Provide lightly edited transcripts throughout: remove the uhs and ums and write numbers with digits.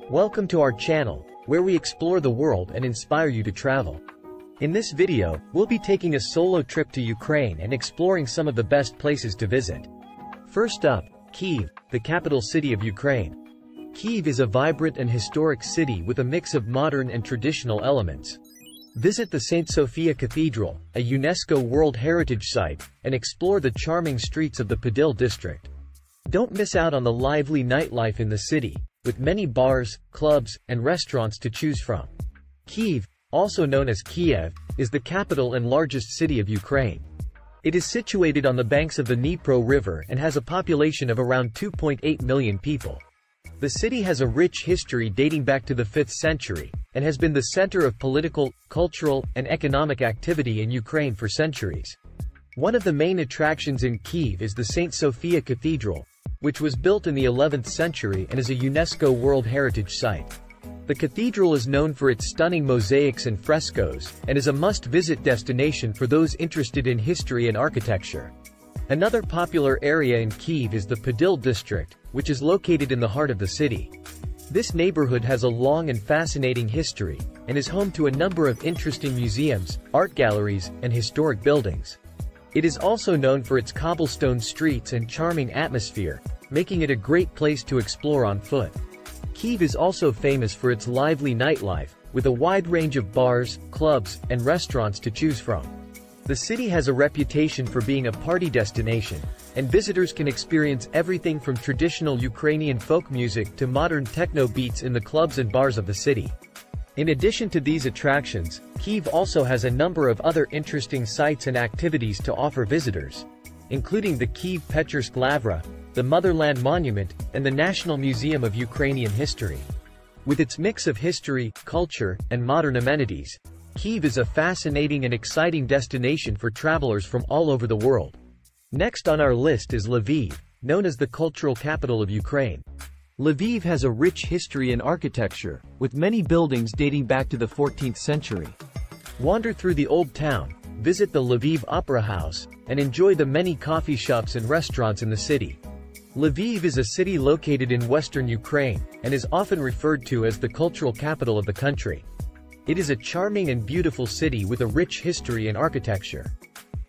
Welcome to our channel, where we explore the world and inspire you to travel. In this video, we'll be taking a solo trip to Ukraine and exploring some of the best places to visit. First up, Kyiv, the capital city of Ukraine. Kyiv is a vibrant and historic city with a mix of modern and traditional elements. Visit the St. Sophia Cathedral, a UNESCO World Heritage Site, and explore the charming streets of the Podil district. Don't miss out on the lively nightlife in the city, with many bars, clubs, and restaurants to choose from. Kyiv, also known as Kiev, is the capital and largest city of Ukraine. It is situated on the banks of the Dnipro River and has a population of around 2.8 million people. The city has a rich history dating back to the 5th century, and has been the center of political, cultural, and economic activity in Ukraine for centuries. One of the main attractions in Kyiv is the St. Sophia Cathedral, which was built in the 11th century and is a UNESCO World Heritage Site. The cathedral is known for its stunning mosaics and frescoes, and is a must-visit destination for those interested in history and architecture. Another popular area in Kyiv is the Podil district, which is located in the heart of the city. This neighborhood has a long and fascinating history, and is home to a number of interesting museums, art galleries, and historic buildings. It is also known for its cobblestone streets and charming atmosphere, making it a great place to explore on foot. Kyiv is also famous for its lively nightlife, with a wide range of bars, clubs, and restaurants to choose from. The city has a reputation for being a party destination, and visitors can experience everything from traditional Ukrainian folk music to modern techno beats in the clubs and bars of the city. In addition to these attractions, Kyiv also has a number of other interesting sites and activities to offer visitors, including the Kyiv Pechersk Lavra, the Motherland Monument, and the National Museum of Ukrainian History. With its mix of history, culture, and modern amenities, Kyiv is a fascinating and exciting destination for travelers from all over the world. Next on our list is Lviv, known as the cultural capital of Ukraine. Lviv has a rich history and architecture, with many buildings dating back to the 14th century. Wander through the old town, visit the Lviv Opera House, and enjoy the many coffee shops and restaurants in the city. Lviv is a city located in western Ukraine, and is often referred to as the cultural capital of the country. It is a charming and beautiful city with a rich history and architecture.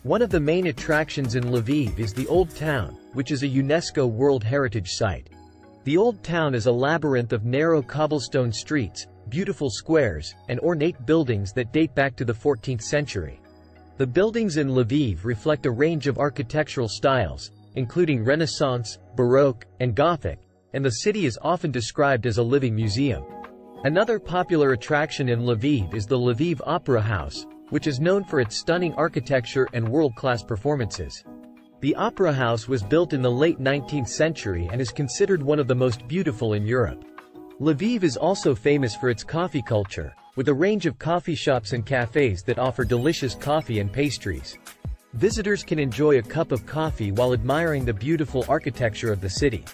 One of the main attractions in Lviv is the Old Town, which is a UNESCO World Heritage Site. The Old Town is a labyrinth of narrow cobblestone streets, beautiful squares, and ornate buildings that date back to the 14th century. The buildings in Lviv reflect a range of architectural styles, including Renaissance, Baroque, and Gothic, and the city is often described as a living museum. Another popular attraction in Lviv is the Lviv Opera House, which is known for its stunning architecture and world-class performances. The Opera House was built in the late 19th century and is considered one of the most beautiful in Europe. Lviv is also famous for its coffee culture, with a range of coffee shops and cafes that offer delicious coffee and pastries. Visitors can enjoy a cup of coffee while admiring the beautiful architecture of the city.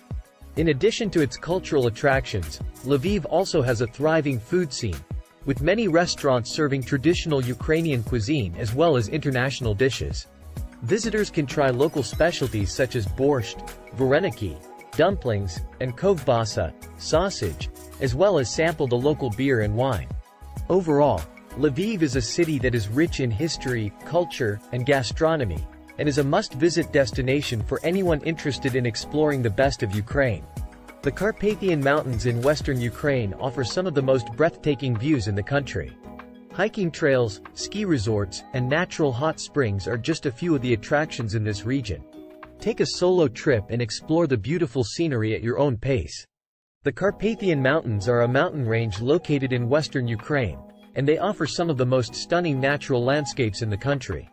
In addition to its cultural attractions, Lviv also has a thriving food scene, with many restaurants serving traditional Ukrainian cuisine as well as international dishes. Visitors can try local specialties such as borscht, vareniki, dumplings, and kovbasa, sausage, as well as sample the local beer and wine. Overall, Lviv is a city that is rich in history, culture, and gastronomy, and is a must-visit destination for anyone interested in exploring the best of Ukraine. The Carpathian Mountains in western Ukraine offer some of the most breathtaking views in the country. Hiking trails, ski resorts, and natural hot springs are just a few of the attractions in this region. Take a solo trip and explore the beautiful scenery at your own pace. The Carpathian Mountains are a mountain range located in western Ukraine, and they offer some of the most stunning natural landscapes in the country.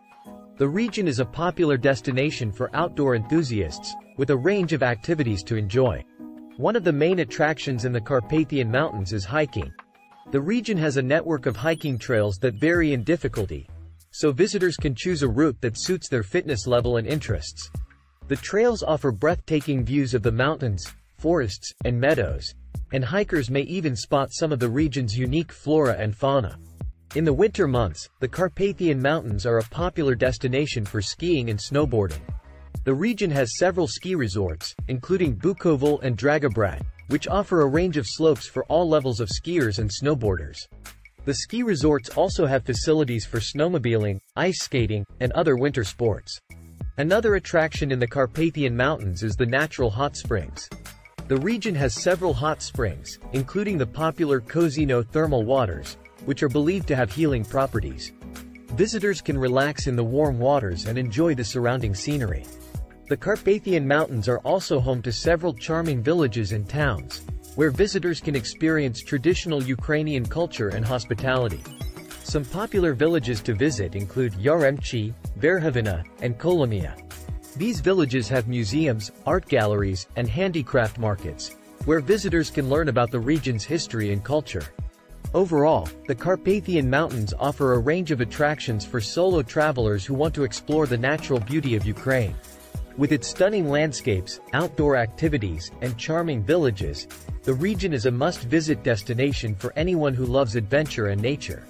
The region is a popular destination for outdoor enthusiasts, with a range of activities to enjoy. One of the main attractions in the Carpathian Mountains is hiking. The region has a network of hiking trails that vary in difficulty, so visitors can choose a route that suits their fitness level and interests. The trails offer breathtaking views of the mountains, forests, and meadows, and hikers may even spot some of the region's unique flora and fauna. In the winter months, the Carpathian Mountains are a popular destination for skiing and snowboarding. The region has several ski resorts, including Bukovel and Dragobrat, which offer a range of slopes for all levels of skiers and snowboarders. The ski resorts also have facilities for snowmobiling, ice skating, and other winter sports. Another attraction in the Carpathian Mountains is the natural hot springs. The region has several hot springs, including the popular Kozino thermal waters, which are believed to have healing properties. Visitors can relax in the warm waters and enjoy the surrounding scenery. The Carpathian Mountains are also home to several charming villages and towns, where visitors can experience traditional Ukrainian culture and hospitality. Some popular villages to visit include Yaremchi, Verkhovina, and Kolomia. These villages have museums, art galleries, and handicraft markets, where visitors can learn about the region's history and culture. Overall, the Carpathian Mountains offer a range of attractions for solo travelers who want to explore the natural beauty of Ukraine. With its stunning landscapes, outdoor activities, and charming villages, the region is a must-visit destination for anyone who loves adventure and nature.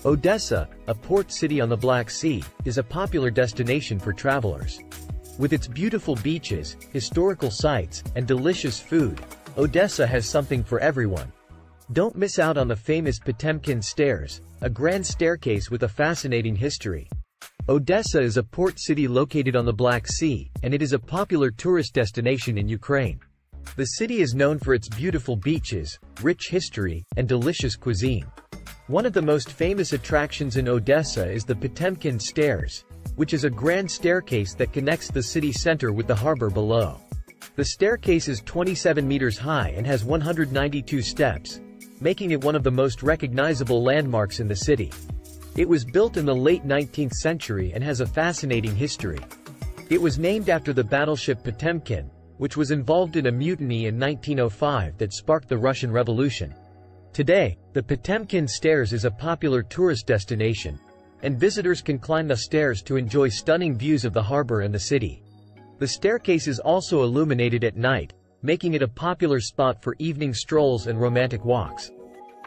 Odessa, a port city on the Black Sea, is a popular destination for travelers. With its beautiful beaches, historical sites, and delicious food, Odessa has something for everyone. Don't miss out on the famous Potemkin Stairs, a grand staircase with a fascinating history. Odessa is a port city located on the Black Sea, and it is a popular tourist destination in Ukraine. The city is known for its beautiful beaches, rich history, and delicious cuisine. One of the most famous attractions in Odessa is the Potemkin Stairs, which is a grand staircase that connects the city center with the harbor below. The staircase is 27 meters high and has 192 steps, making it one of the most recognizable landmarks in the city. It was built in the late 19th century and has a fascinating history. It was named after the battleship Potemkin, which was involved in a mutiny in 1905 that sparked the Russian Revolution. Today, the Potemkin Stairs is a popular tourist destination, and visitors can climb the stairs to enjoy stunning views of the harbor and the city. The staircase is also illuminated at night, making it a popular spot for evening strolls and romantic walks.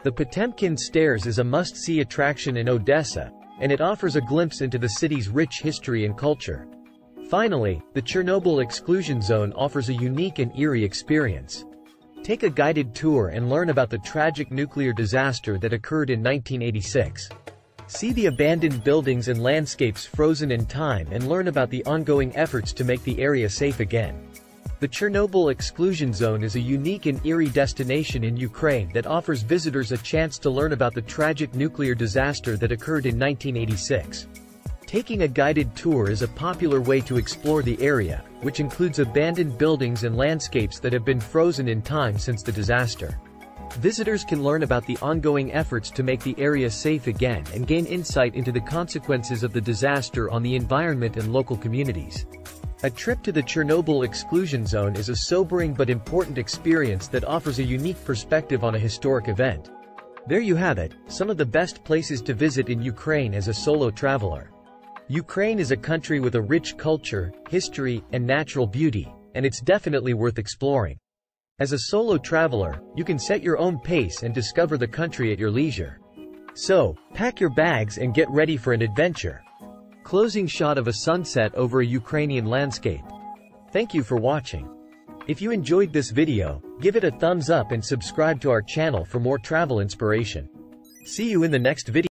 The Potemkin Stairs is a must-see attraction in Odessa, and it offers a glimpse into the city's rich history and culture. Finally, the Chernobyl exclusion zone offers a unique and eerie experience. Take a guided tour and learn about the tragic nuclear disaster that occurred in 1986. See the abandoned buildings and landscapes frozen in time and learn about the ongoing efforts to make the area safe again. The Chernobyl exclusion zone is a unique and eerie destination in Ukraine that offers visitors a chance to learn about the tragic nuclear disaster that occurred in 1986. Taking a guided tour is a popular way to explore the area, which includes abandoned buildings and landscapes that have been frozen in time since the disaster. Visitors can learn about the ongoing efforts to make the area safe again and gain insight into the consequences of the disaster on the environment and local communities. A trip to the Chernobyl exclusion zone is a sobering but important experience that offers a unique perspective on a historic event. There you have it, some of the best places to visit in Ukraine as a solo traveler. Ukraine is a country with a rich culture, history, and natural beauty, and it's definitely worth exploring. As a solo traveler, you can set your own pace and discover the country at your leisure. So, pack your bags and get ready for an adventure. Closing shot of a sunset over a Ukrainian landscape. Thank you for watching. If you enjoyed this video, give it a thumbs up and subscribe to our channel for more travel inspiration. See you in the next video.